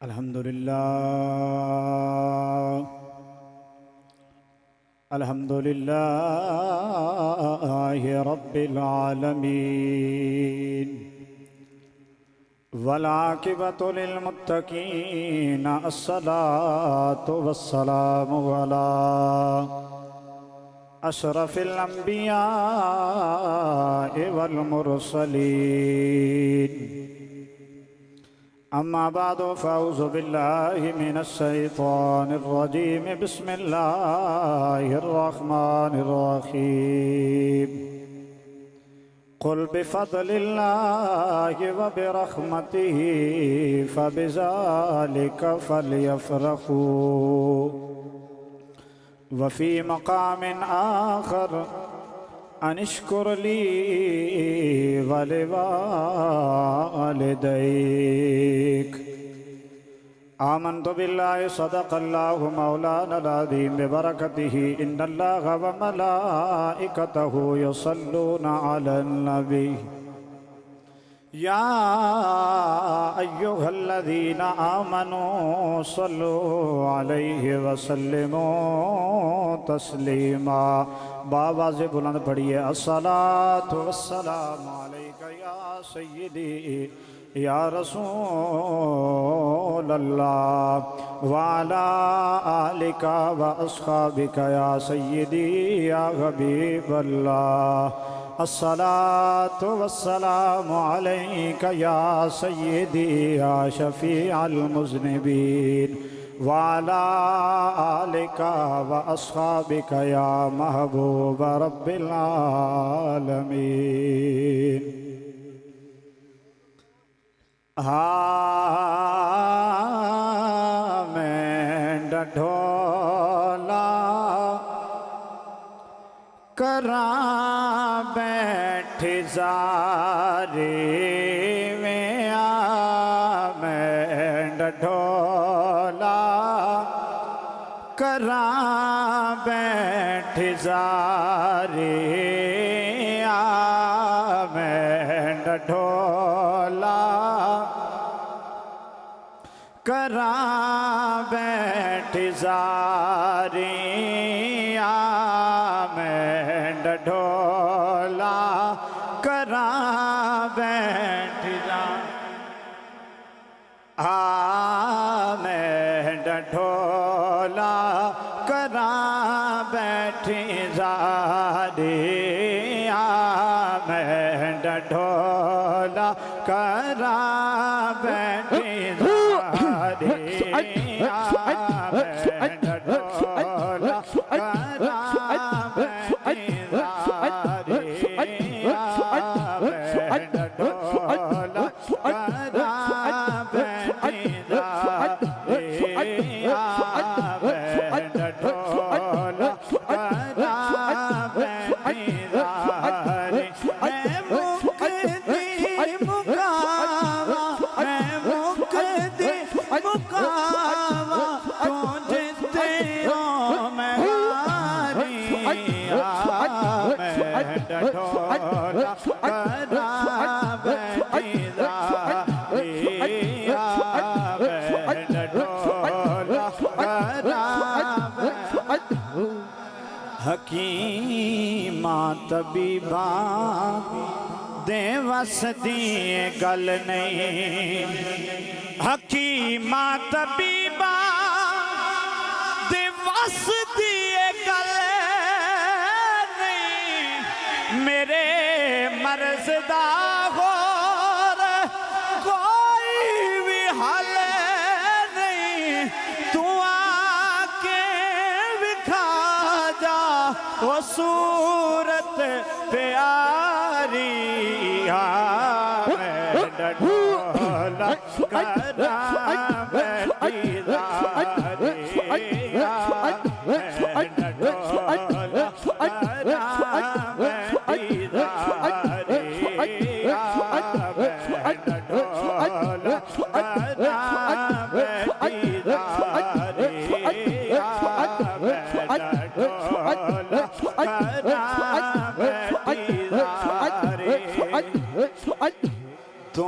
الحمدللہ رب العالمین والعاقبۃ للمتقین الصلاۃ والسلام علی اشرف الانبیاء والمرسلین اما بعد فاعوذ باللہ من الشیطان الرجیم بسم اللہ الرحمن الرحیم قل بفضل اللہ وبرحمتہ فبذلک فلیفرحوا وفی مقام آخر ان اشکر لی ولوالدیک آمنت باللہ صدق اللہ مولانا العظیم ببرکتہ ان اللہ وملائکتہ یصلون علی النبی یا ایہا الذین آمنوا صلوا علیہ وسلموا تسلیما بآواز بلند پڑھیے الصلاۃ والسلام علیکہ یا سیدی یا رسول اللہ وعلا آلکہ واصحابکہ یا سیدی یا حبیب اللہ الصلاۃ والسلام علیکہ یا سیدی یا شفیع المذنبین وعلا آلکہ واصحابکہ یا محبوب رب العالمین میں ڈھولا کراں بیٹھ زاری میں میں ڈھولا کراں بیٹھ زاری میں ڈھولا کراں بیٹھ زاری میں ڈھولا کراں بیٹھ میں ڈھولا کراں بیٹھ زاری میں ڈھولا کراں بیٹھ حکیماں طبیباں دے وس دی گل نہیں حکیماں طبیباں دے وس دی گل نہیں میرے مرض دا غور کوئی بھی حل نہیں تو آکے بکھا جا وہ صورت پیاری میں ڈھولا کراں بیٹھی زاری میں ڈھولا کراں بیٹھی زاری میں ڈھولا کراں بیٹھی زاری تو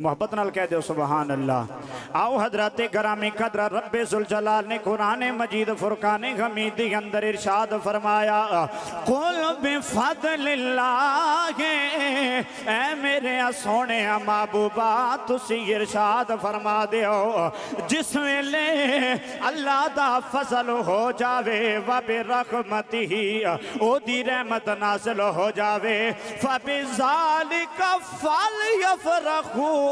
محبت نال کہہ دیو سبحان اللہ۔ آؤ حضرت گرامی قدر رب ذوالجلال نے قرآن مجید فرقان حمید کے اندر ارشاد فرمایا قل بفضل اللہ، اے میرے سونے محبوبہ تسی ارشاد فرما دیو جس ویلے اللہ دا فضل ہو جاوے وبرحمتہ او دی رحمت نازل ہو جاوے فبذالک فلیفرحوا،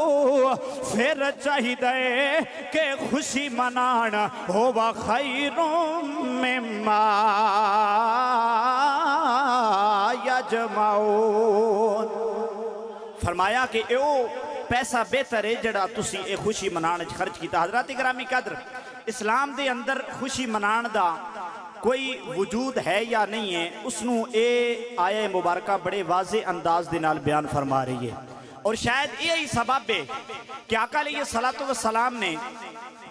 پھر چاہیے کہ خوشی منانا ہوا خیر مما یجمعون۔ فرمایا کہ او پیسہ بہتر ہے جڑا تسی اے خوشی منانا خرچ کیتا۔ حضرات گرامی قدر اسلام دے اندر خوشی منان دا کوئی وجود ہے یا نہیں ہے، اس نو اے آیہ مبارکہ بڑے واضح انداز دے نال بیان فرما رہی ہے، اور شاید یہی سبب ہے کہ آقا علیہ السلام نے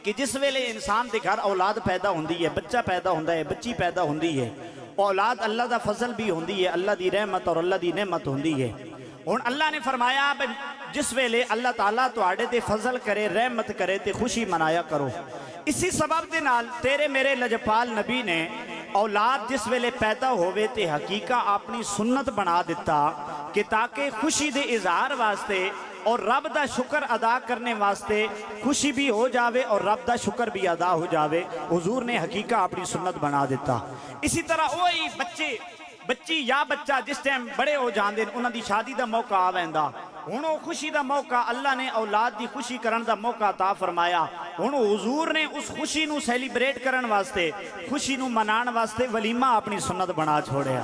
کہ جس ویلے انسان دے گھر اولاد پیدا ہوندی ہے، بچہ پیدا ہوندا ہے، بچی پیدا ہوندی ہے، اولاد اللہ دا فضل بھی ہوندی ہے، اللہ دی رحمت اور اللہ دی نعمت ہوندی ہے۔ اور اللہ نے فرمایا جس ویلے اللہ تعالیٰ تو آڑے دے فضل کرے، رحمت کرے تے خوشی منایا کرو۔ اسی سبب دے نال تیرے میرے لجپال نبی نے اولاد جس ویلے پیدا ہوئے تے حقیقہ اپنی سنت بنا دیتا کہ تاکہ خوشی دے اظہار واسطے اور رب دا شکر ادا کرنے واسطے خوشی بھی ہو جاوے اور رب دا شکر بھی ادا ہو جاوے، حضور نے حقیقہ اپنی سنت بنا دیتا۔ اسی طرح وہی بچی یا بچہ جس ٹائم بڑے ہو جاندے انہاں دی شادی دا موقع آ ویندا، ہن او خوشی دا موقع اللہ نے اولاد دی خوشی کرن دا موقع عطا فرمایا۔ ہن حضور نے اس خوشی نو سیلیبریٹ کرن واسطے، خوشی نو منان واسطے ولیمہ اپنی سنت بنا چھوڑیا،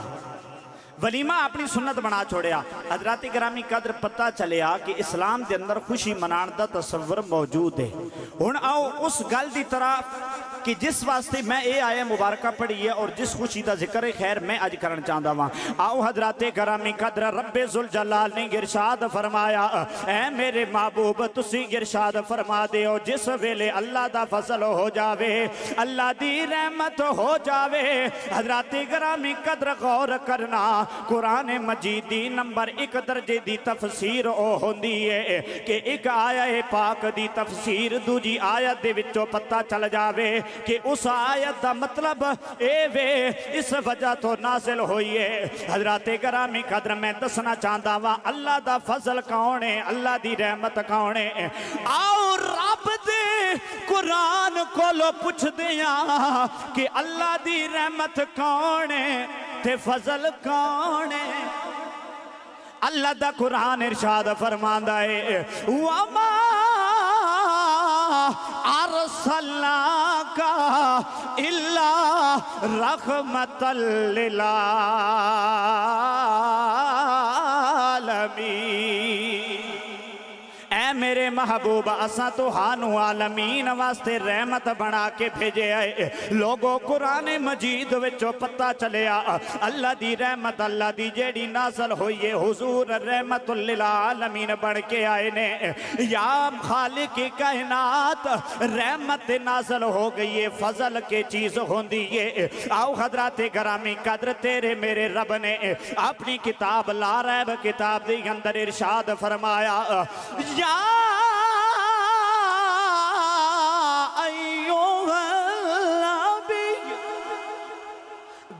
ولیمہ اپنی سنت بنا چھوڑیا۔ حضرات گرامی قدر پتہ چلیا کہ اسلام دے اندر خوشی منان دا تصور موجود ہے۔ ہن آؤ اس گل دی طرح کہ جس واسطے میں اے آیہ مبارکہ پڑھی ہے اور جس خوشی دا ذکر خیر میں اج کرن چاہتا ہوں، آؤ حضرات گرامی قدر رب ذوالجلال نے ارشاد فرمایا اے میرے محبوب تسی ارشاد فرما دیو جس ویلے اللہ دا فضل ہو جاوے، اللہ دی رحمت ہو جاوے۔ حضرات گرامی قدر غور کرنا، قرآن مجید دی نمبر 1 درجے دی تفسیر او ہوندی ہے کہ ایک آیہ پاک دی تفسیر دوجی آیت دے وچوں پتہ چل جاوے کہ اس آیت دا مطلب اے وے اس وجہ تو نازل ہوئی ہے۔ حضرات گرامی قدر میں دسنا چاہتا ہوں اللہ دا فضل کون ہے، اللہ دی رحمت کون ہے۔ آؤ رب دے قرآن کو لو پوچھ دیا کہ اللہ دی رحمت کون ہے تے فضل کون ہے۔ اللہ دا قرآن ارشاد فرماندا ہے وَمَا أَرْسَلْنَاكَ إِلَّا رَحْمَةً لِلْعَالَمِينَ۔ اے میرے محبوب اساں تو ہانو عالمین واسطے رحمت بنا کے بھیجے آئے۔ لوگوں قرآن مجید وچوں پتہ چلیا اللہ دی رحمت اللہ دی جیڑی نازل ہوئی ہے، حضور رحمت للعالمین بن کے آئے نے۔ یا خالق کائنات رحمت نازل ہو گئی ہے، فضل کے چیز ہوندی ہے۔ آؤ حضرات گرامی قدر تیرے میرے رب نے اپنی کتاب لا ریب کتاب دی اندر ارشاد فرمایا یا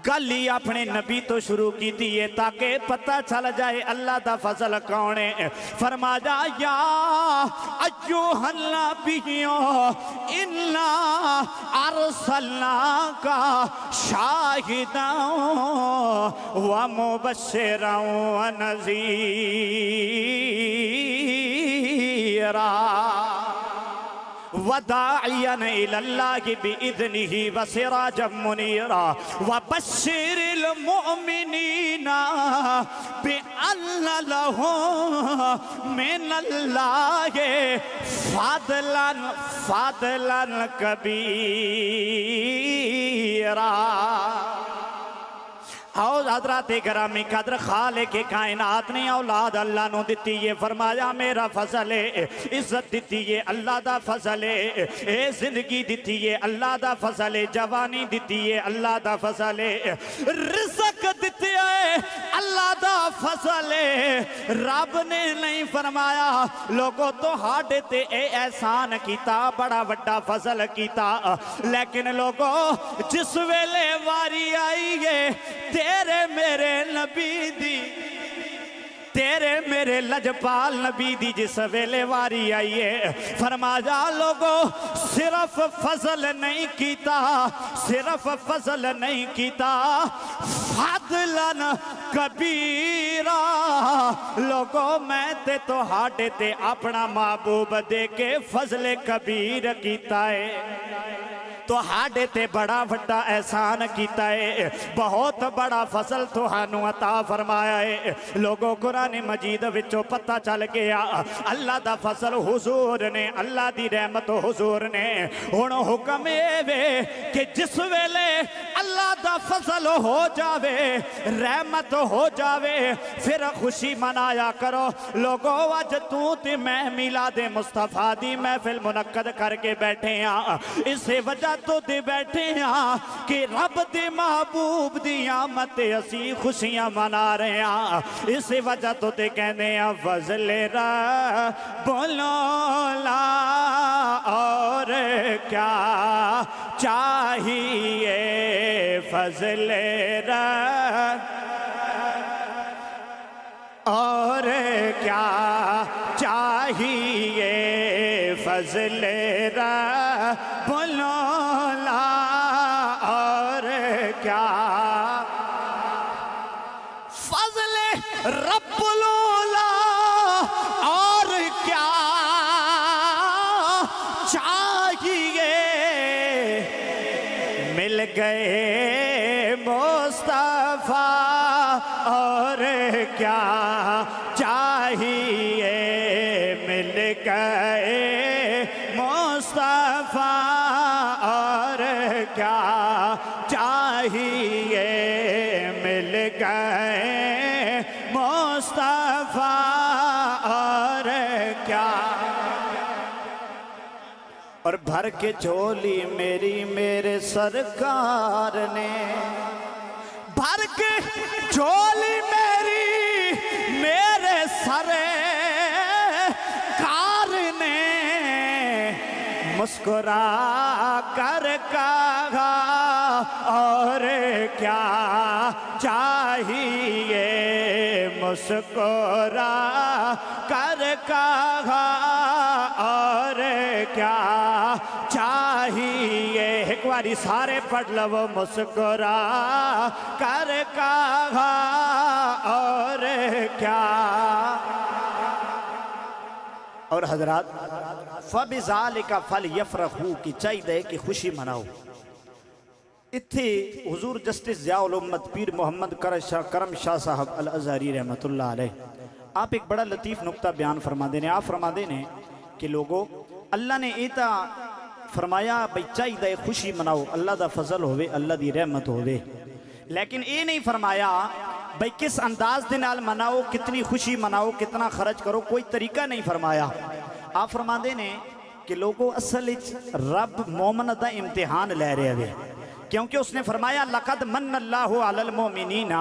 گلی اپنے نبی تو شروع کی دیئے تاکہ پتہ چل جائے اللہ دا فضل کون ہے۔ فرمایا یا ایوہ النبیو انا ارسلناک شاہدا ومبشرا ونذیرا وداعيا إلى الله بإذنه وسراجا منيرا وبشر المؤمنين بأن لهم من الله فضلا كبيرا۔ آؤ حضرات گرامی قدر خالق کائنات نے اولاد اللہ نو دتی ہے، فرمایا میرا فضل ہے، عزت دتی ہے اللہ دا فضل ہے، اے زندگی دتی ہے اللہ دا فضل ہے، جوانی دتی ہے اللہ دا فضل ہے، رزق دتی ہے اللہ دا فضل ہے۔ رب نے نہیں فرمایا لوگوں تو ہاڈے تے اے احسان کیتا، بڑا وڈا فضل کیتا، لیکن لوگوں جس ویلے واری آئی ہے تیرے میرے نبی دی، تیرے میرے لجپال نبی دی جس ویلے واری آئیے، فرمایا لوگوں صرف فضل نہیں کیتا، صرف فضل نہیں کیتا، فضلن کبیرہ، لوگوں میں تے تو ہاڈے تے اپنا محبوب دے کے فضل کبیر کیتا ہے، تو ہاڈے تے بڑا وڈا احسان کیتا ہے، بہت بڑا فضل تہانوں عطا فرمایا ہے۔ لوگوں قرآن مجید وچوں پتہ چل گیا اللہ دا فضل حضور نے، اللہ دی رحمت حضور نے، ہن حکم اے کہ جس ویلے اللہ دا فضل ہو جاوے، رحمت ہو جاوے، پھر خوشی منایا کرو۔ لوگوں آج تو تے میں میلاد مصطفیٰ دی محفل منعقد کر کے بیٹھے ہیں، اسے وجہ تو دے بیٹھے ہیں کہ رب دے محبوب دی آمد اسی خوشیاں منا رہے ہیں، اسی وجہ تو دے کہنے ہیں فضل رب مولا اور کیا چاہیے، فضل رب اور کیا چاہیے، فضل رب مولا اور کیا، فضل رب مولا اور کیا چاہیے، مل گئے مصطفیٰ اور کیا چاہیے، مل گئے مصطفیٰ اور کیا چاہیے، مل گئے مصطفیٰ اور کیا، اور بھر کے جھولی میری میرے سرکار نے، بھر کے جھولی میری میرے سرکار نے، مسکرا کر کہا اور کیا چاہیے، مسکرا کر کہا اور کیا چاہیے، ایک باری سارے پڑھ لو، مسکرا کر کہا اور کیا، اور حضرات فَبِذَالِكَ فَلْيَفْرَحُوا کی چاہیے کہ خوشی مناؤ۔ اتھے حضور جسٹس ضیاء الامت پیر محمد کرم شاہ صاحب الازہری رحمت اللہ علیہ آپ ایک بڑا لطیف نقطہ بیان فرما دینے، آپ فرما دینے کہ لوگوں اللہ نے ایتا فرمایا بھئی چاہیے خوشی مناؤ، اللہ دا فضل ہوئے، اللہ دی رحمت ہوئے، لیکن اے نہیں فرمایا بھئی کس انداز دے نال مناؤ، کتنی خوشی مناؤ، کتنا خرچ کرو، کوئی طریقہ نہیں فرمایا۔ آپ فرما دینے کہ لوگوں اصل رب مومن دا امتحان لے رہے ہوئے، کیونکہ اس نے فرمایا لَقَدْ مَنَّ اللَّهُ عَلَى الْمُؤْمِنِينَ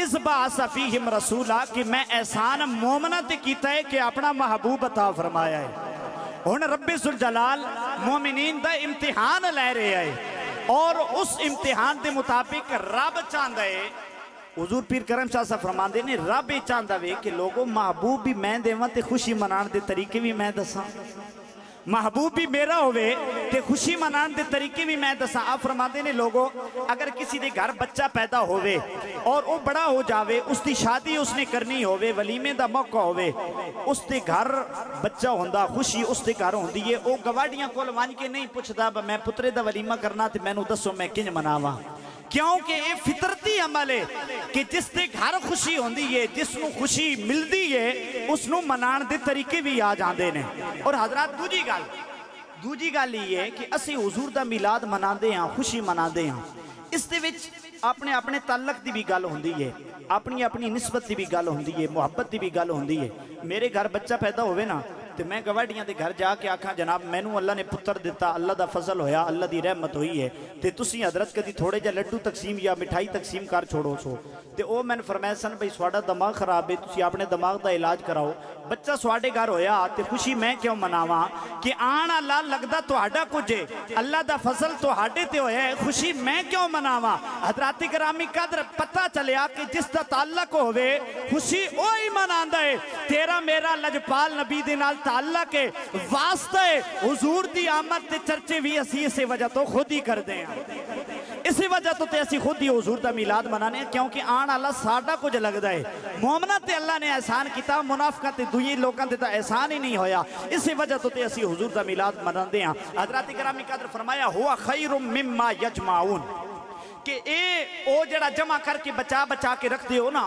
اِذْ بَعَثَ فِيهِمْ رَسُولًا کہ میں احسان مومنت کیتا ہے کہ اپنا محبوب عطا فرمایا ہے۔ ہن رب ذوالجلال مومنین دا امتحان لے رہے ہیں، اور اس امتحان دے مطابق رب چاہتا ہے، حضور پیر کرم شاہ صاحب فرمان دے نے رب یہ چاہتا ہے کہ لوگوں محبوب بھی میں دے تے خوشی منان دے طریقے بھی میں دساں، محبوب بھی میرا ہوئے تے خوشی منان دے طریقے بھی میں دساں۔ آپ فرما دے نے لوگوں اگر کسی دے گھر بچہ پیدا ہوئے اور وہ بڑا ہو جاوے، اس دی شادی اس نے کرنی ہوئے، ولیمے دا موقع ہوئے، اس دے گھر بچہ ہوندہ، خوشی اس دے گھر ہوندی ہے، وہ گواڑیاں کول وان کے نہیں پوچھدا میں پترے دا ولیمہ کرنا تے میں نو دسو میں کنج مناواں، کیونکہ یہ فطرتی عمل ہے کہ جس دے گھر خوشی ہوندی ہے، جس نو خوشی ملدی ہے، اس نو منان دے طریقے بھی آ جاندے نے۔ اور حضرات دوجی گل یہ ہے کہ اسی حضور دا میلاد منا دے ہیں، خوشی منا دے ہیں، اس دے وچ اپنے اپنے تعلق دی بھی گل ہوندی ہے، اپنی اپنی نسبت دی بھی گل ہوندی ہے، محبت دی بھی گل ہوندی ہے۔ میرے گھر بچہ پیدا ہوئے نا تو میں گواڈیاں دے گھر جا کے آکھاں جناب مینوں اللہ نے پتر دیتا، اللہ دا فضل ہویا، اللہ دی رحمت ہوئی ہے، تے تسی حضرت کدی تھوڑے جا لڈو تقسیم یا مٹھائی تقسیم کر چھوڑو سو۔ تے او میں نے فرمایا سن بھئی سواڈا دماغ خراب ہے، تسی اپنے دماغ دا علاج کراؤ، بچہ سواڈے گھر ہویا تے خوشی میں کیوں مناواں کہ آن اللہ لگدا تہاڈا کچھ ہے، اللہ دا فضل تہاڈے تے ہویا ہے، خوشی میں کیوں مناواں؟ حضرات گرامی قدر پتہ چلیا کہ جس دا تعلق ہوئے خوشی اوہی مناندا ہے۔ تیرا میرا لجپال نبی دے نال تعلق ہے، واسطہ ہے، حضور دی آمد تے چرچے بھی اسی اسی وجہ تو خود ہی کر دیں، اسی وجہ تو تے اسی خود ہی حضور دا میلاد منانے ہیں، کیونکہ آن اللہ ساڑھا کچھ لگ ہے۔ مومنہ تے اللہ نے احسان کیتا، منافقہ تے دوئی لوگاں تے تا احسان ہی نہیں ہویا، اسی وجہ تو تے اسی حضور دا میلاد مناندے ہیں۔ حضرات گرامی قدر فرمایا ہوا خیر مما یجمعون، کہ او جڑا جمع کر کے بچا بچا کے رکھ دے ہو نا،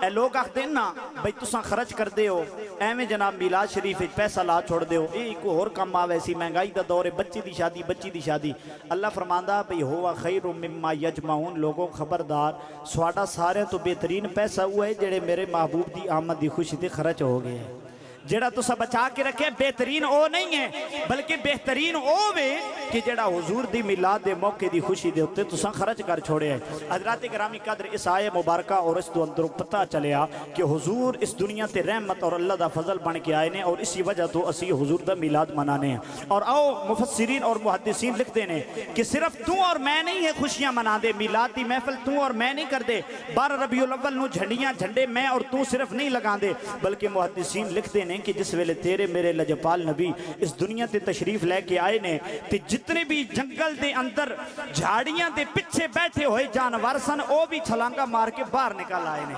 اے لوگ آخ دیں نا بھئی تساں خرچ کر دے ہو، ایویں جناب میلاد شریف پیسہ لا چھوڑ دے ہو، ایک اور کم آوے سی مہنگائی دا دور ہے، بچی دی شادی۔ اللہ فرماندہ بھئی ہوا خیر مما یجمعون، لوگوں خبردار سواڈا سارے تو بہترین پیسہ ہوا ہے جڑے میرے محبوب دی آمد دی خوشی تے خرچ ہو گئے ہیں۔ جڑا تو سب بچا کے رکھے بہترین او نہیں ہے، بلکہ بہترین او وے کہ جڑا حضور دی میلاد دے موقع دی خوشی دے ہوتے تو سن خرچ کر چھوڑے ہیں۔ حضرات گرامی قدر اس آئے مبارکہ اور اس دو اندر پتہ چلیا کہ حضور اس دنیا تے رحمت اور اللہ دا فضل بن کے آئے نے، اور اسی وجہ تو اسی حضور دا میلاد منانے ہیں۔ اور آؤ مفسرین اور محدثین لکھ دینے کہ صرف تو اور میں نہیں ہے خوشیاں منا دے، میلاد دی محفل تو اور میں نہیں کر دے، 12 ربیع الاول نو جھنڈیاں جھنڈے میں اور تو صرف نہیں لگا دے، بلکہ محدثین لکھ دینے کہ جس ویلے تیرے میرے لجپال نبی اس دنیا تے تشریف لے کے آئے نے تے جتنے بھی جنگل دے اندر جھاڑیاں دے پچھے بیٹھے ہوئے جانور سن او بھی چھلانگا مار کے باہر نکل آئے نے،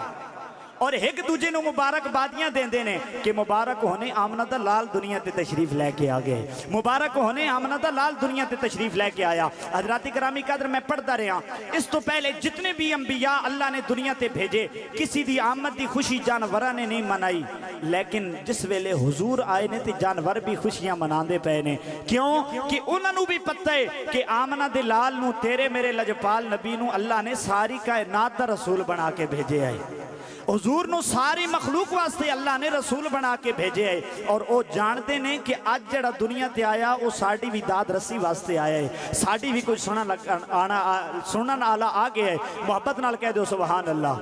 اور ایک دوجے نو مبارک بادیاں دیں دینے کہ مبارک ہونے آمنہ دا لال دنیا تے تشریف لے کے آگئے، مبارک ہونے آمنہ دا لال دنیا تے تشریف لے کے آیا۔ حضرات گرامی قدر میں پڑھتا رہا، اس تو پہلے جتنے بھی انبیاء اللہ نے دنیا تے بھیجے کسی دی آمد دی خوشی جانورہ نے نہیں منائی، لیکن جس ویلے حضور آئے نے تے جانور بھی خوشیاں مناندے پے نے، کیوں کہ انہوں نے بھی پتہ ہے کہ آمنہ دے لال نو تیرے میرے لجپال نبی نو اللہ نے ساری کائنات دا رسول بنا کے بھیجے آئے، حضور نو ساری مخلوق واسطے اللہ نے رسول بنا کے بھیجے ہے، اور او جانتے نے کہ آج جڑا دنیا تے آیا وہ ساڑی بھی داد رسی واسطے آیا ہے، ساڑی بھی کوئی سنن آلہ آگے ہے، محبت نال کہہ دو سبحان اللہ۔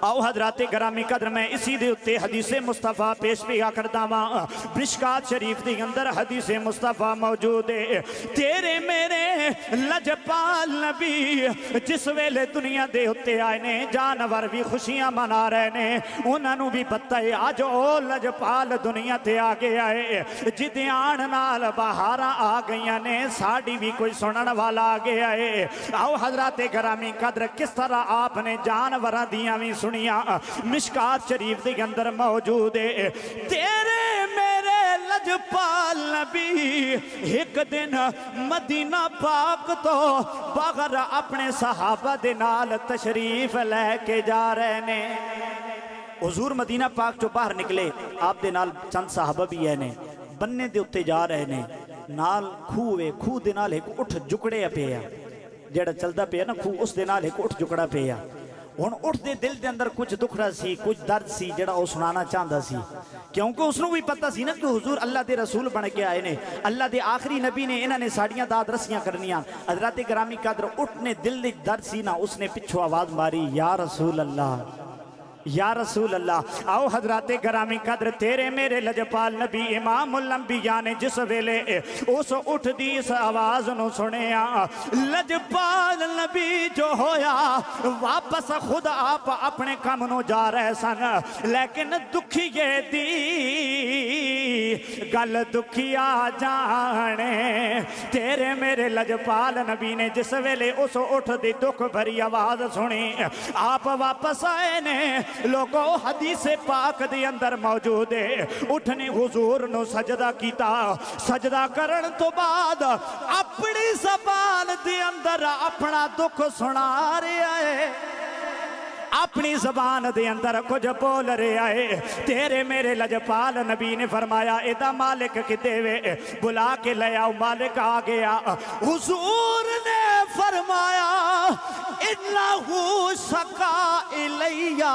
آؤ حضرات گرامی قدر میں اسی دے اتے حدیث مصطفیٰ پیش بھی آکردہ ماں، برشکات شریف دی اندر حدیث مصطفیٰ موجود ہے، تیرے میرے لجپال نبی جس ویلے دنیا دے اتے آئے نے جانور بھی خوشیاں منا رہے نے، انہوں بھی پتہ ہے آج او لجپال دنیا تے آگے آئے، جدے آن نال بہاراں آ گئیاں نے ساڑی بھی کوئی سنن والا آگے آئے۔ آؤ حضرات گرامی قدر کس طرح آپ نے جانوراں دیاں بھی سنیاں، مشکات شریف دے اندر موجود ہے، تیرے میرے لجپال نبی ایک دن مدینہ پاک تو بغیر اپنے صحابہ دے نال تشریف لے کے جا رہے نے۔ حضور مدینہ پاک جو باہر نکلے آپ دے نال چند صحابہ بھی ہے نے، بننے دے اتے جا رہے نے، نال کھو دے نال ایک اٹھ جکڑے پہ ہے، جیڑا چلدا پہ ہے نا کھو اس دے نال ایک اٹھ جکڑا پہ ہے، ہن اٹھ دے دل دے اندر کچھ دکھڑا سی کچھ درد سی جڑا او سنانا چاہندا سی، کیونکہ اس نو بھی پتہ سی نا کہ حضور اللہ دے رسول بن کے آئے نے، اللہ دے آخری نبی نے، انہاں نے ساڑیاں داد رسیاں کرنیاں۔ حضرات گرامی قدر اٹھ نے دل دے درد سی نا، اس نے پچھو آواز ماری یا رسول اللہ یا رسول اللہ۔ آؤ حضرات گرامی قدر تیرے میرے لجپال نبی امام الانبیاء نے جس ویلے اس اٹھ دی اس آواز نو سنیا، لجپال نبی جو ہویا واپس خود آپ اپنے کام نو جا رہے سن، لیکن دکھیے دی گل دکھیا جانے، تیرے میرے لجپال نبی نے جس ویلے اس اٹھ دی دکھ بھری آواز سنی، آپ واپس آئے نے، لوگوں حدیث پاک دے اندر موجود ہے، اٹھنے حضور نو سجدہ کیتا، سجدہ کرن تو بعد اپنی زبان دے اندر اپنا دکھ سنا رہا ہے، اپنی زبان دے اندر کچھ بول رہے آئے، تیرے میرے لجپال نبی نے فرمایا ایدہ مالک کی دیوے بلا کے لے آؤ، مالک آ گیا، حضور نے فرمایا انہو سکا الیہ،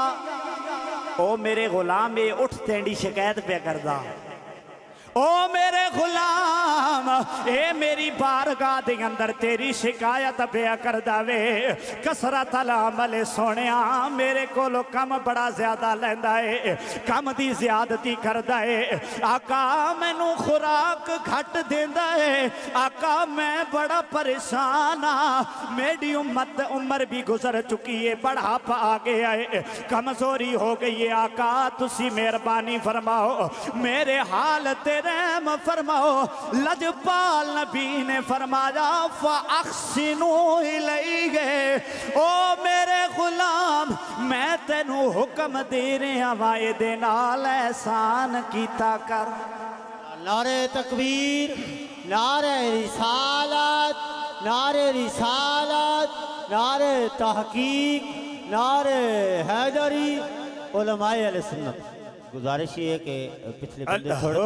او میرے غلام اے اٹھ تینڈی شکایت پہ کردا، او میرے غلام اے میری بارگاہ دے اندر تیری شکایت پہ کردہ وے، کسرت العمل سونیا میرے کولو کم بڑا زیادہ لیندہ ہے، کم دی زیادتی کردہ ہے، آقا میں نو خوراک گھٹ دیندہ ہے، آقا میں بڑا پریشانا، میری امت عمر بھی گزر چکی ہے، بڑھا پا آگے آئے، کمزوری ہو گئی ہے، آقا تسی مہربانی فرماؤ، میرے حال تیرے رحم فرماؤ۔ لجپال نبی نے فرمایا فَأَحْسِنُوا إِلَيْهِ، او میرے غلام میں تینو حکم دے رہا وائے دے نال احسان کیتا کر۔ نعرہ تکبیر، نعرہ رسالت، نعرہ رسالت، نعرہ تحقیق، نعرہ حیدری۔ علماء علیہ سنت گزارش یہ ہے کہ پچھلے بندے تھوڑے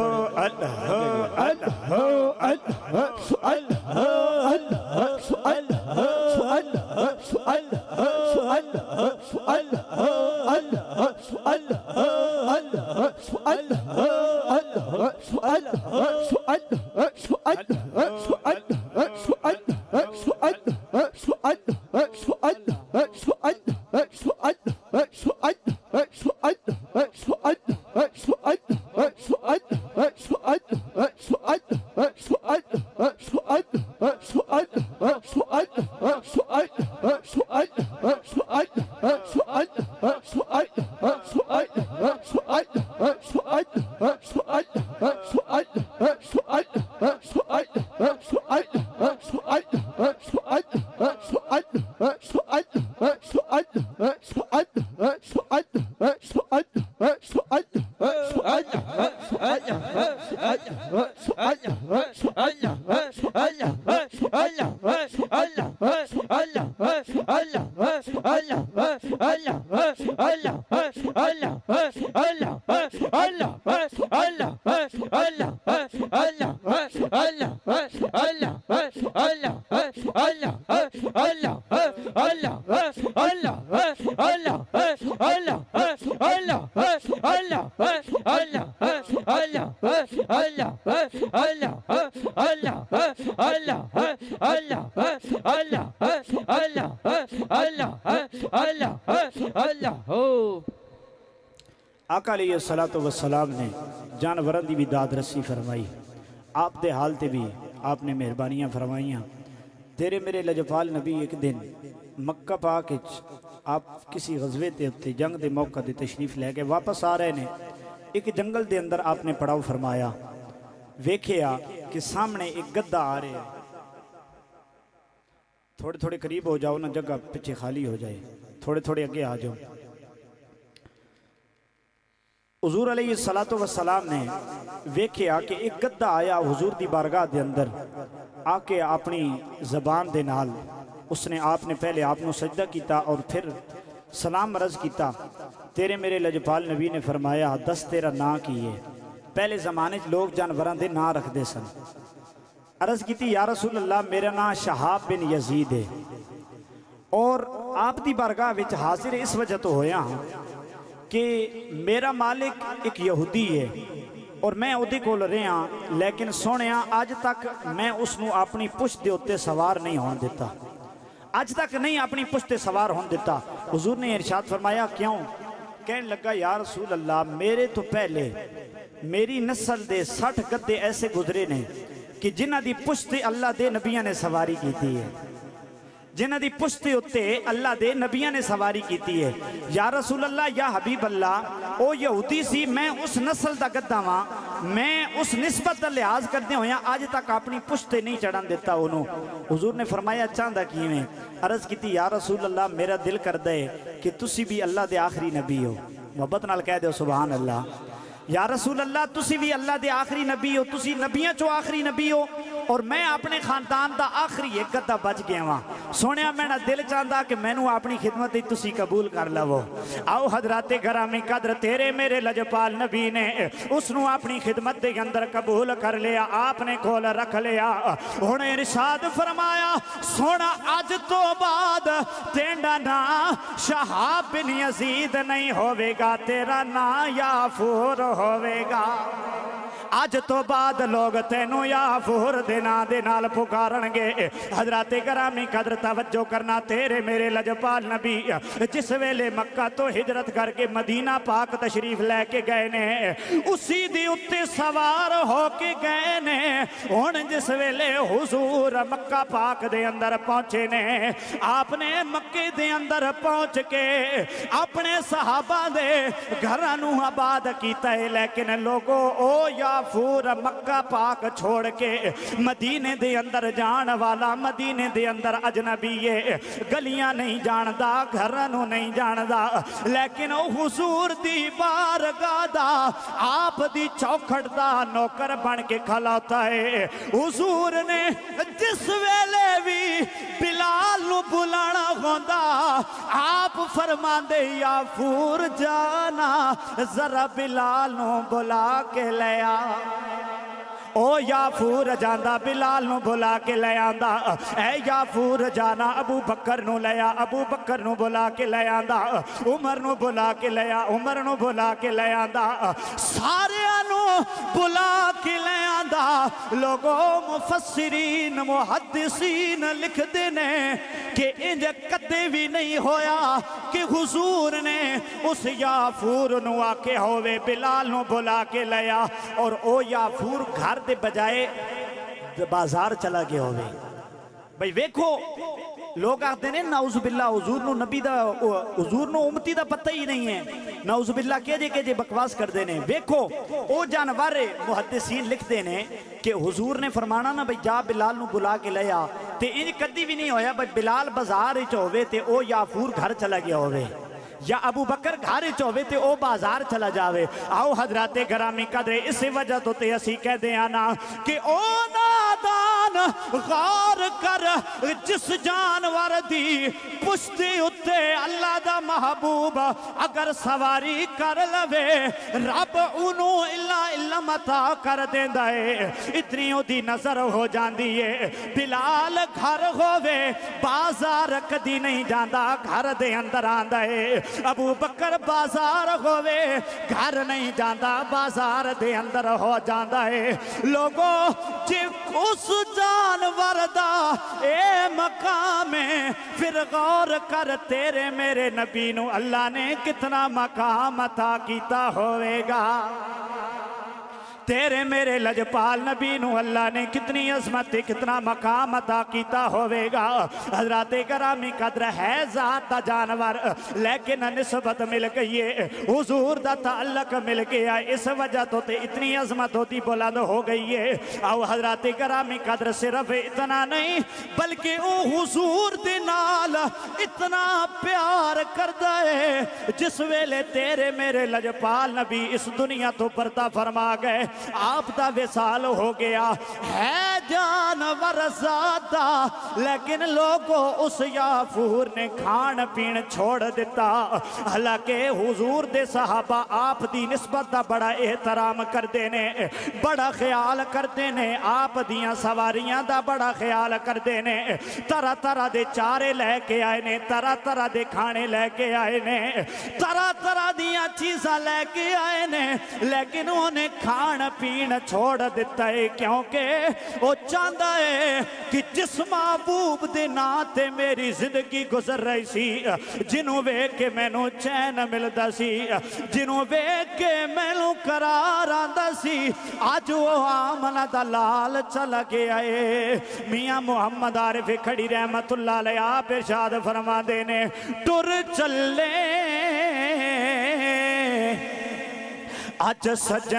آقا علیہ السلام نے جانوران دی بھی داد رسی فرمائی، آپ دے حال تے بھی آپ نے مہربانیاں فرمائیاں۔ تیرے میرے لجپال نبی ایک دن مکہ پاک آپ کسی غزوے تے ہوتے جنگ دے موقع دے تشریف لے کے واپس آ رہے نے، ایک جنگل دے اندر آپ نے پڑاؤ فرمایا، ویکھیا کہ سامنے ایک گدہ آ رہے ہیں، تھوڑے تھوڑے قریب ہو جاؤ نا جگہ پچھے خالی ہو جائے، تھوڑے تھوڑے اگے آ جاؤ۔ حضور علیہ السلام نے ویکھیا کہ ایک گدہ آیا حضور دی بارگاہ دے اندر آکے اپنی زبان دے نال اس نے آپ نے پہلے آپ نے سجدہ کیتا اور پھر سلام عرض کیتا۔ تیرے میرے لجپال نبی نے فرمایا دس تیرا نا کیے، پہلے زمانے لوگ جانوراں دے نا رکھ دے سن۔ عرض کیتی یا رسول اللہ میرا نا شہاب بن یزید ہے، اور آپ دی بارگاہ وچ حاضر اس وجہ تو ہویا ہوں کہ میرا مالک ایک یہودی ہے اور میں اودے کول رہا، لیکن سونیا آج تک میں اس نو اپنی پشت دے اتے سوار نہیں ہون دیتا، آج تک نہیں اپنی پشت سوار ہون دیتا۔ حضور نے ارشاد فرمایا کیوں؟ کہنے لگا یا رسول اللہ میرے تو پہلے میری نسل دے 60 گدے ایسے گزرے نے کہ جنہ دی پشت اللہ دے نبیوں نے سواری کیتی ہے، جنہ دی پشتے اتے اللہ دے نبیوں نے سواری کیتی ہے۔ یا رسول اللہ یا حبیب اللہ او یہودی سی، میں اس نسل دا گدہ ہاں، میں اس نسبت دا لحاظ کرتے ہویا آج تک اپنی پشتے نہیں چڑھان دیتا انہوں۔ حضور نے فرمایا چاندہ کیویں؟ عرض کیتی یا رسول اللہ میرا دل کر دے کہ تسی بھی اللہ دے آخری نبی ہو، محبت نال کہہ دے سبحان اللہ۔ یا رسول اللہ تسی بھی اللہ دے آخری نبی ہو، تسی نبیاں چو آخری نبی ہو، اور میں اپنے خاندان دا آخری ایک گدا بچ گیا ہاں سونیا میرا دل چاہتا کہ میں نو اپنی خدمت تسی قبول کر لو آؤ حضرات گرامی قدر تیرے میرے لجپال نبی نے اس نو اپنی خدمت دے اندر قبول کر لیا آپ نے کھول رکھ لیا انہیں ارشاد فرمایا سونا آج تو بعد تینڈا نا شہاب بن یزید نہیں ہوئے گا تیرا نا یافور ہوئے گا آج تو بعد لوگ تینو یافور دینا دے نال پکارنگے حضرات گرامی قدر توجہ کرنا تیرے میرے لجپال نبی جس ویلے مکہ تو ہجرت کر کے مدینہ پاک تشریف لے کے گئے نے اسی دی اتے سوار ہو کے گئے نے ان جس ویلے حضور مکہ پاک دے اندر پہنچے نے آپ نے مکہ دے اندر پہنچ کے اپنے صحابہ دے گھرانو آباد کیتا ہے لیکن لوگوں او یافور مکہ پاک چھوڑ کے مدینے دے اندر جان والا مدینے دے اندر اجنبی ہے گلیاں نہیں جاندہ گھرانو نہیں جاندہ لیکن حضور دی بارگاہ دا آپ دی چوکھٹ دا نوکر بن کے کھلاتا ہے حضور نے جس ویلے بھی بلال نو بلانا ہوندا آپ فرما دے یافور جانا ذرا بلال نو بلا کے لیا او یافور جاندہ بلال نو بلا کے لے آندہ اے یافور جانا ابو بکر نو لیا ابو بکر نو بلا کے لے آندہ عمر نو بلا کے لیا عمر نو بلا کے لے آندہ سارے نو بلا کے لے آندہ لوگوں مفسرین محدثین لکھ دینے کہ انج کدے بھی نہیں ہویا کہ حضور نے اس یافور نو آکے ہوئے بلال نو بلا کے لیا اور او یافور گھر دے بجائے بازار چلا گیا ہوئے بھئی ویکھو لوگ آتے ہیں نعوذ باللہ حضور نو نبی دا حضور نو امتی دا پتہ ہی نہیں ہے نعوذ باللہ کہ بکواس کر دینے ویکھو او جانور محدثین لکھ دینے کہ حضور نے فرمانا نا بھئی جا بلال نو بلا کے لیا تے انج کدی بھی نہیں ہویا بھئی بلال بازار ہی ہوئے تے او یافور گھر چلا گیا ہوئے یا ابو بکر گھر چوہے تے او بازار چلا جاوے آؤ حضرات گرامی قدرے اس وجہ تو تے اسی کہہ دے آنا کہ او نادان غار کر جس جانور دی پشتی اتے اللہ دا محبوب اگر سواری کر لوے رب انو اللہ متا کر دیں دائے اتنیوں دی نظر ہو جاندی ہے بلال گھر ہووے بازار کدی نہیں جاندہ گھر دے اندر آندہ ہے ابو بکر بازار ہوئے گھر نہیں جاندہ بازار دے اندر ہو جاندہ ہے لوگوں جی اس جانور دا اے مقام ہے پھر غور کر تیرے میرے نبی نو اللہ نے کتنا مقام عطا کیتا ہوئے گا تیرے میرے لجپال نبی نو اللہ نے کتنی عظمت کتنا مقام عطا کیتا ہوئے گا حضرات گرامی قدر ہے ذات دا جانور لیکن نسبت مل گئی ہے حضور دا تعلق مل گیا اس وجہ تو تے اتنی عظمت ہوتی بلند ہو گئی ہے او حضرات گرامی قدر صرف اتنا نہیں بلکہ او حضور دے نال اتنا پیار کردہ ہے جس ویلے تیرے میرے لجپال نبی اس دنیا تو پردہ فرما گئے آپ دا وصال ہو گیا ہے جانور ذاتہ لیکن لوگوں اس یافور نے کھان پین چھوڑ دیتا حالانکہ حضور دے صحابہ آپ دی نسبت دا بڑا احترام کر دینے بڑا خیال کر دینے آپ دیاں سواریاں دا بڑا خیال کر دینے طرح طرح دے چارے لے کے آئے نے طرح طرح دے کھانے لے کے آئے نے طرح طرح دیاں چیزاں لے کے آئے نے لیکن انہیں کھان پین چھوڑ دیتا ہے کیونکہ وہ چاہتا ہے کہ جس محبوب دے ناتے میری زندگی گزر رہی سی جنہوں بے کے میں نو چین ملتا سی جنہوں بے کے میں نو قرار آندا سی آج وہ آمنہ دلال چلا گیا ہے میاں محمد عارف کھڑی رحمت اللہ علیہ آپ ارشاد فرما دینے ٹر چلے اج سجن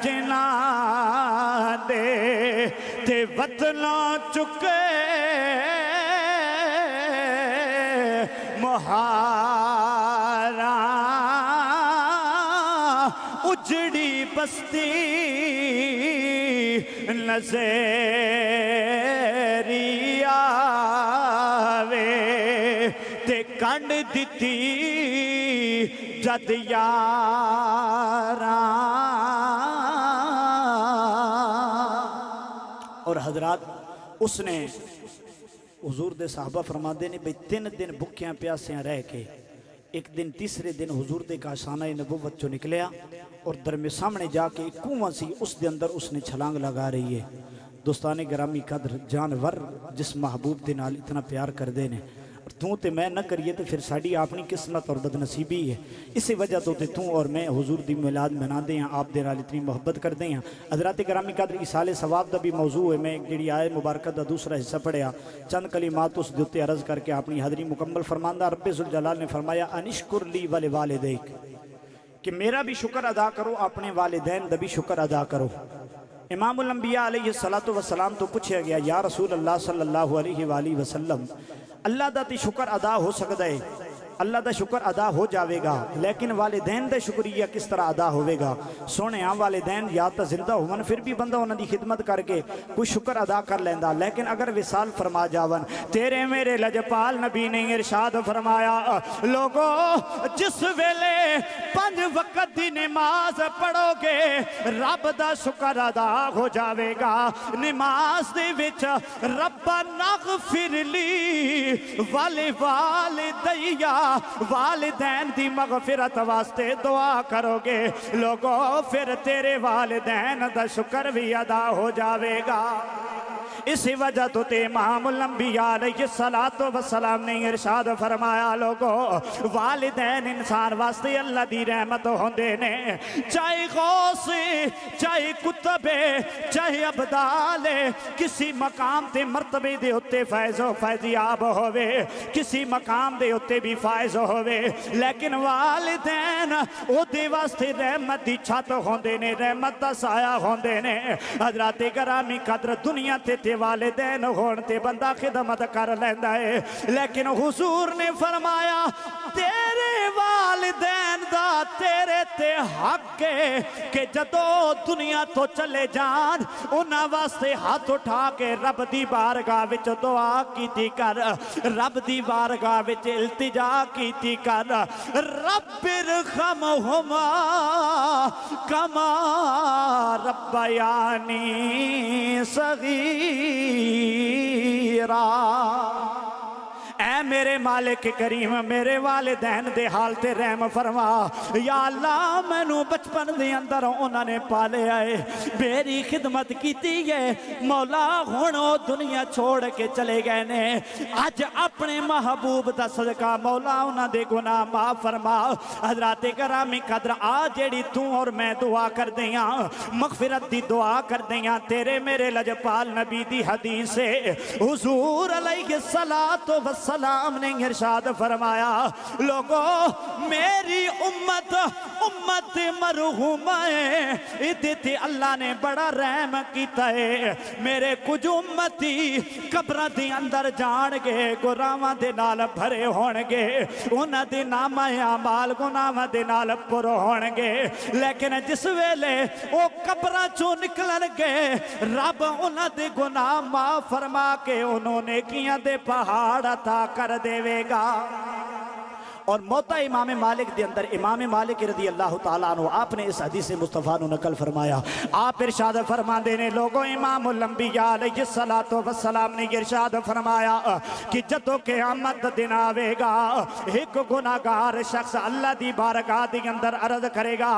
جنا دے تے وطنہ چکے مہارا اجڑی بستی نزیری آوے تے کنڈ دیتی جد یاراں۔ اور حضرات اس نے حضور دے صحابہ فرماندے نے بھئی 3 دن بھکیاں پیاسیاں رہ کے ایک دن تیسرے دن حضور دے کاشانہ نبوت چو نکلیا اور درمی سامنے جا کے ایک کنواں سی اس دے اندر اس نے چھلانگ لگا رہی ہے۔ دوستان گرامی قدر جانور جس محبوب دے نال اتنا پیار کر دینے اور توں تے میں نہ کریے تو پھر ساڑی اپنی قسمت اور بدنصیبی ہے۔ اسی وجہ تو تے توں اور میں حضور دی میلاد منا دے ہیں، آپ دے نال اتنی محبت کر دے ہیں۔ حضرات گرامی قدر ایصال ثواب دا بھی موضوع ہے۔ میں ایک جڑی آئے مبارکہ دا دوسرا حصہ پڑھیا، چند کلمات اس دیتے عرض کر کے اپنی حاضری مکمل فرماندہ۔ رب ذوالجلال نے فرمایا انشکر لی ولوالدیک، کہ میرا بھی شکر ادا کرو، اپنے والدین دا بھی شکر ادا کرو۔ امام الانبیاء علیہ السلام تو پوچھا گیا یا رسول اللہ صلی اللہ علیہ وآلہ وسلم، اللہ دا تی شکر ادا ہو سکتا ہے، اللہ دا شکر ادا ہو جاوے گا، لیکن والدین دا شکریہ کس طرح ادا ہوئے گا؟ سونے ہاں والدین یا تا زندہ ہوون پھر بھی بندہ انہوں دی خدمت کر کے کوئی شکر ادا کر لیندہ، لیکن اگر وصال فرما جاون تیرے میرے لجپال نبی نے ارشاد فرمایا لوگو جس ویلے 5 وقت دی نماز پڑھو گے رب دا شکر ادا ہو جاوے گا۔ نماز دے وچ ربنا اغفر لی والدیا، والدین دی مغفرت واسطے دعا کرو گے لوگو پھر تیرے والدین دا شکر بھی ادا ہو جاوے گا۔ اسی وجہ تو تے امام الانبیاء علیہ السلام نے ارشاد فرمایا لوگو والدین انسان واسطے اللہ دی رحمت ہوندے نے، چاہے غوث چاہے کتب چاہے ابدال کسی مقام تے مرتبے دے ہوتے فیضیاب ہوئے، کسی مقام دے ہوتے بھی فائز ہوئے، لیکن والدین او دے واسطے رحمت دی چھت ہوندے نے، رحمت دا سایہ ہوندے نے۔ حضرات گرامی قدر دنیا تے والدین ہون تے بندہ خدمت کر لیندہ ہے، لیکن حضور نے فرمایا تیرے والدین دا تیرے تے حق ہے کہ جدو دنیا تو چلے جان انہاں واسطے ہاتھ اٹھا کے رب دی بارگاہ وچ دعا کیتی کر، رب دی بارگاہ وچ التجا کیتی کر، رب ارحمہما کما ربیانی صغیرا۔ اے میرے مالک کریم میرے والدین دے حال تے رحم فرما، یا اللہ میں نو بچپن دے اندر انہوں نے پالے آئے، میری خدمت کیتی ہے مولا، ہونو دنیا چھوڑ کے چلے گئے نے، آج اپنے محبوب دا صدقہ مولا انہوں دے گناہ معاف فرما۔ حضرات گرامی قدر آج جیڑی توں اور میں دعا کر دیاں مغفرت دی دعا کر دیاں، تیرے میرے لجپال نبی دی حدیث سے حضور علیہ السلام نے ارشاد فرمایا لوگو میری امت مرحوم ہے، ادھے اللہ نے بڑا رحم کیتا ہے، میرے کچھ امتی قبرہ دی اندر جان گے گناہاں دے نال بھرے ہون گے، انہاں دے نام اعمال گناہاں دے نال پر ہون گے، لیکن جس ویلے او قبرہ چوں نکلن گے رب انہاں دے گناہ معاف فرما کے انہوں نے کیاں دے پہاڑ عطا کر دے گا۔ اور موتا امام مالک دے اندر امام مالک رضی اللہ تعالیٰ عنہ آپ نے اس حدیث مصطفیٰ نو نقل فرمایا، آپ ارشاد فرما دینے لوگوں امام الانبیاء علیہ السلام نے ارشاد فرمایا کہ جدو قیامت دن آوے گا ایک گناہگار شخص اللہ دی بارگاہ دی اندر عرض کرے گا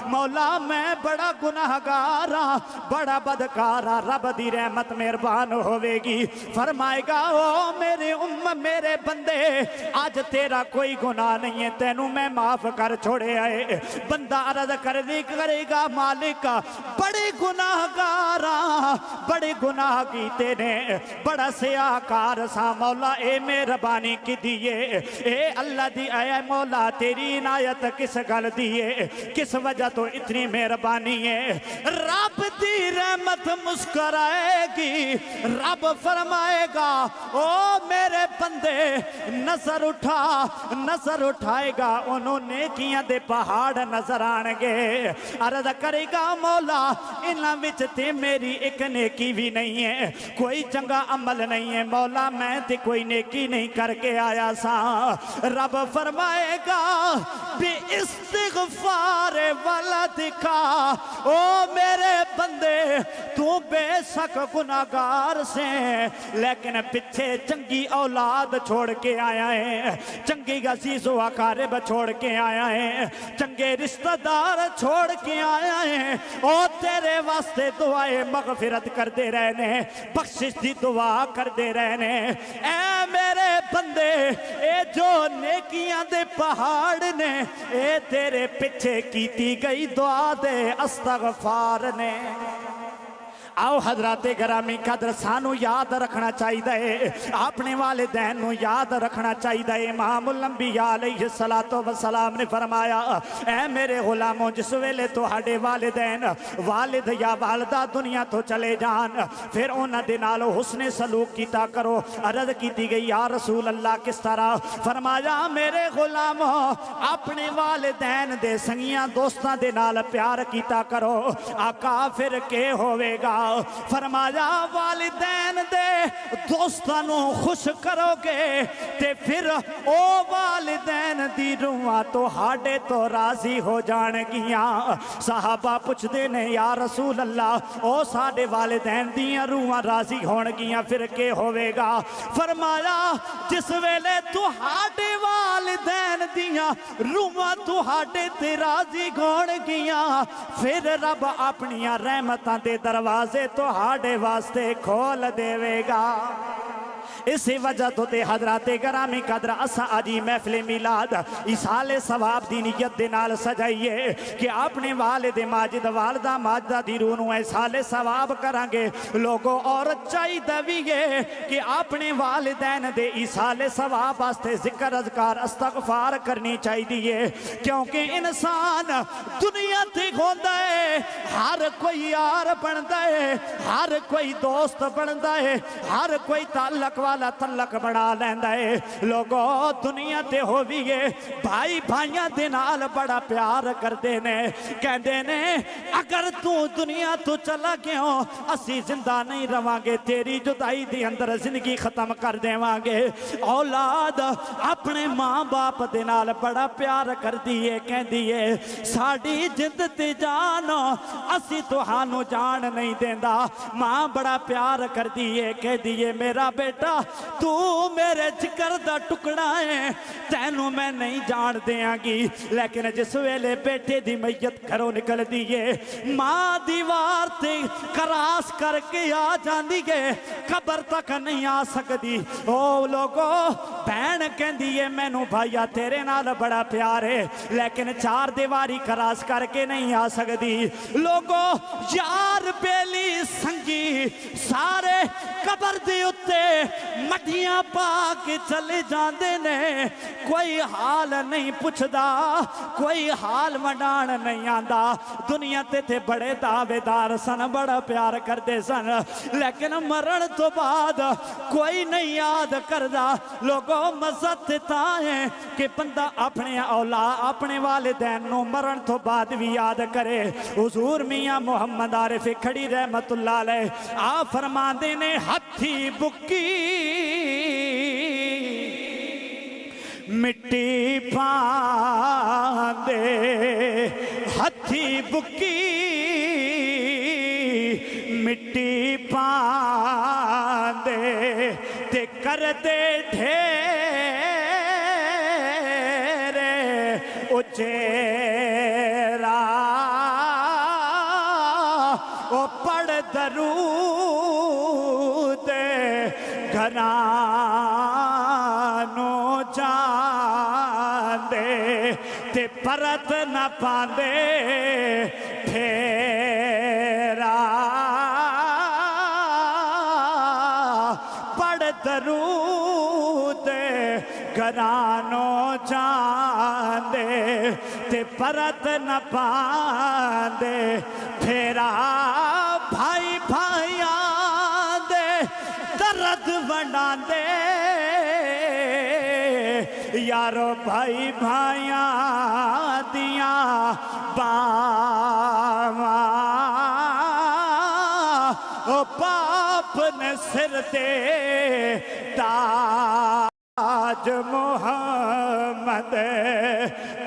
مولا میں بڑا گناہگارا بڑا بدکارا، رب دی رحمت مہربان ہوئے گی، فرمائے گا او میرے بندے آج تیرا کوئی گناہ نہیں ہے، تینوں میں معاف کر چھوڑے آئے۔ بندہ عرض کرے گا مالک بڑے گناہگارا بڑے گناہ کیتے نے، بڑا سیاکار سا مولا اے مہربانی کی دیئے، اے اللہ دی اے مولا تیری عنایت کس گل دیئے، کس وجہ تو اتنی مہربانی ہے؟ رب دی رحمت مسکرائے گی، رب فرمائے گا او میرے بندے نظر اٹھا نظر اٹھائے گا انہوں نیکیاں دے پہاڑ نظر آنگے عرض کرے گا مولا انہاں وچ تے میری ایک نیکی بھی نہیں ہے کوئی چنگا عمل نہیں ہے مولا میں تے کوئی نیکی نہیں کر کے آیا سا رب فرمائے گا بے استغفار ولدکا او میرے بندے تو بے شک گناہگار سے لیکن پچھے چنگی اولاد چھوڑ کے آیا ہے چنگی عزیز و اقارب چھوڑ کے آیا ہے چنگے رشتہ دار چھوڑ کے آیا ہے اور تیرے واسطے دعائے مغفرت کر دے رہنے بخشش دی دعا کر دے رہنے اے میرے بندے اے جو نیکیاں دے پہاڑ نے اے تیرے پچھے کیتی گئی دعا دے استغفار نے آؤ حضرات گرامی قدر سانو یاد رکھنا چاہیے اپنے والدین نو یاد رکھنا چاہیے امام الانبیاء علیہ السلام نے فرمایا اے میرے غلاموں جس ویلے تو ہڈے والدین والد یا والدہ دنیا تو چلے جان پھر انہاں دے نال حسن سلوک کیتا کرو عرض کیتی گئی یا رسول اللہ کس طرح فرمایا میرے غلاموں اپنے والدین دے سنگیاں دوستاں دے نال پیار کیتا کرو آقا پھر کے ہوئے گا فرمایا والدین دے دوستانوں خوش کرو گے تے پھر او والدین دی روحاں تو ہاڑے تو راضی ہو جان گیاں صحابہ پوچھ دینے یا رسول اللہ او ساڑے والدین دیاں روحاں راضی ہون گیاں پھر کے ہوئے گا فرمایا جس ویلے تو ہاڑے والدین دیاں روحاں تو ہاڑے تے راضی ہون گیاں پھر رب اپنیاں رحمتاں دے دروازے تو ہاڑے واسطے کھول دے گا اسی وجہ تو تے حضرات گرامی قدر اسا آجی محفل میلاد ایسال ثواب دی نیت دے نال سجائیے کہ اپنے والد ماجد والدہ ماجدہ دی رونوں ایسال ثواب کرانگے لوگوں اور چاہی دویے کہ اپنے والدین دے ایسال ثواب آستے ذکر اذکار استغفار کرنی چاہی دیئے کیونکہ انسان دنیا تے گھوندہ ہے ہر کوئی یار بندہ ہے ہر کوئی دوست بندہ ہے ہر کوئی تعلق والا تلق بڑا لیندہ ہے لوگوں دنیا تے ہوئیے بھائی بھائیاں دے نال بڑا پیار کر دینے کہہ دینے اگر تو دنیا تو چلا گئے ہو اسی زندہ نہیں روانگے تیری جدائی دی اندر زندگی ختم کر دیوانگے اولاد اپنے ماں باپ دے نال بڑا پیار کر دیئے کہہ دیئے ساڑی جند تے جانو اسی تو ہانو جان نہیں دیندہ ماں بڑا پیار کر دیئے کہہ دیئے میرا بیٹا تو میرے جگر دا ٹکڑا ہے تینوں میں نہیں جان دیاں گی لیکن جس ویلے بیٹے دی میت گھروں نکل دیئے ماں دیوار تے کراس کر کے آ جان دیئے قبر تک نہیں آ سکتی او لوگو بہن کہن دیئے میں نو بھائیا تیرے نال بڑا پیار ہے لیکن چار دیواری کراس کر کے نہیں آ سکتی لوگو یار بیلی سنگی سارے قبر دے اتے مٹیاں پا کے چلے جاندے نے کوئی حال نہیں پوچھدا کوئی حال وڈان نہیں آندا دنیا تے بڑے دعوے دار سن بڑا پیار کردے سن لیکن مرن تو بعد کوئی نہیں یاد کردا لوگوں مزت تائیں کہ بندہ اپنے اولاد اپنے والدین نو مرن تو بعد بھی یاد کرے حضور میاں محمد عارف کھڑی رحمت اللہ علیہ آپ فرماندے نے ہتھی بکی مٹی پاندے ہتھی بکی مٹی پاندے تے کردے ڈھیرے اچیرا او پڑھ درود گھرانو جاندے تے پرت نہ پاندے پھیرا پڑھ درود گھرانو جاندے تے پرت نہ پاندے پھیرا بھائی بھائیاں دے درد ونڈان دے یارو بھائی بھائیاں دیاں باواں او باپ نے سر دے تاج محمد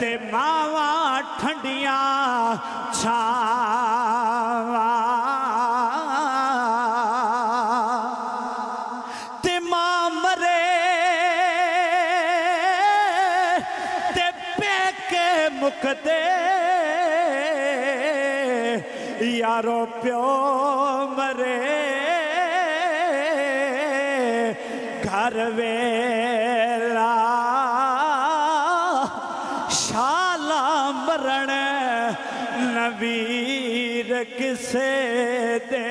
تے ماواں ٹھنڈیاں چھاواں تے ماں مرے تے پیکے مکدے یارو پیو مرے گھر ویلا شالا مرن نویر کسے دے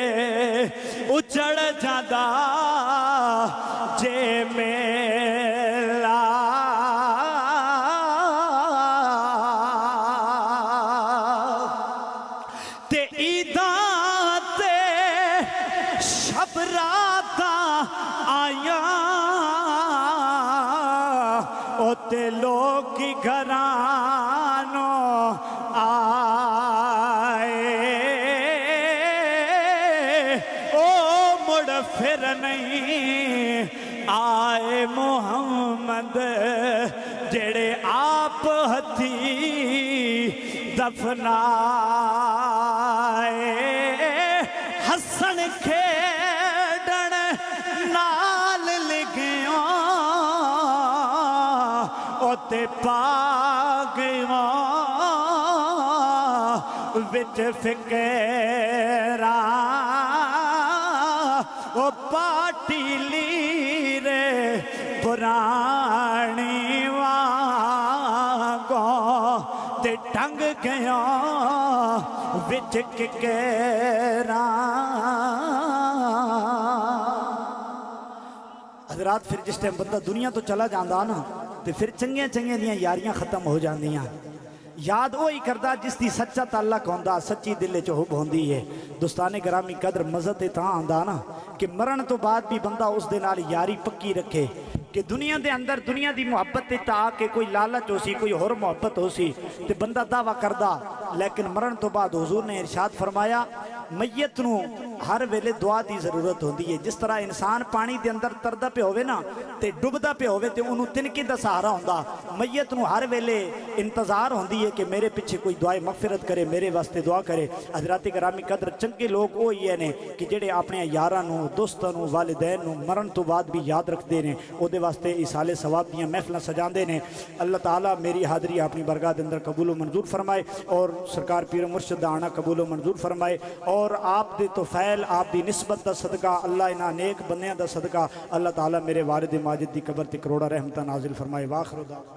اچڑ جادا جے میلا تے عیداں تے شب راتاں آیاں او تے لوکی گھرانوں آئے او مڑ پھر نہیں آئے محمد جڑے آپ ہتھی دفنائے ہسن کھیڑن نال لگیاں او تے پا گیاں وچ فکراں او پاٹی لیرے پرانی وانگوں تے ٹنگ گیا وچ ککراں حضرات پھر جس ٹائم بندہ دنیا تو چلا جاندہ نا تے پھر چنگیاں چنگیاں دیاں یاریاں ختم ہو جاندیاں یاد وہی کردہ جس دی سچا تعلق ہوندہ سچی دل چ حب ہوندی ہے دوستان گرامی قدر مزت تاں آندہ نا کہ مرن تو بعد بھی بندہ اس دے نال یاری پکی رکھے کہ دنیا دے اندر دنیا دی محبت تے تا کہ کوئی لالچ ہو سی کوئی اور محبت ہو سی تے بندہ دعویٰ کردہ لیکن مرن تو بعد حضور نے ارشاد فرمایا میت نو ہر ویلے دعا دی ضرورت ہوندی ہے جس طرح انسان پانی دے اندر تردہ پہ ہوئے نا تے ڈبدہ پہ ہوئے تے انہوں تنکی دا سہارا ہوندہ میت نو ہر ویلے انتظار ہوندی ہے کہ میرے پیچھے کوئی دعائے مغفرت کرے میرے واسطے دعا کرے حضرات گرامی قدر چنگے لوگ وہ یہ نے کہ جڑے اپنے یاراں نو دوستاں نو والدین نو مرن تو بعد بھی یاد رکھ دے نے او دے واسطے اسالے ثواب دیاں محفلیں سجان دے نے اللہ تعالیٰ میری حاضری اپنی برگاہ دے اندر قبول و منظور فرمائے اور سرکار پیر مرشد آنا قبول و منظور فرمائے اور آپ دے توفیل آپ دی نسبت دا صدقہ اللہ انہاں نیک بندیاں دا صدقہ اللہ تعالیٰ میرے والد ماجد دی قبر تے کروڑا رحمتہ نازل فرمائے واخر دعوانا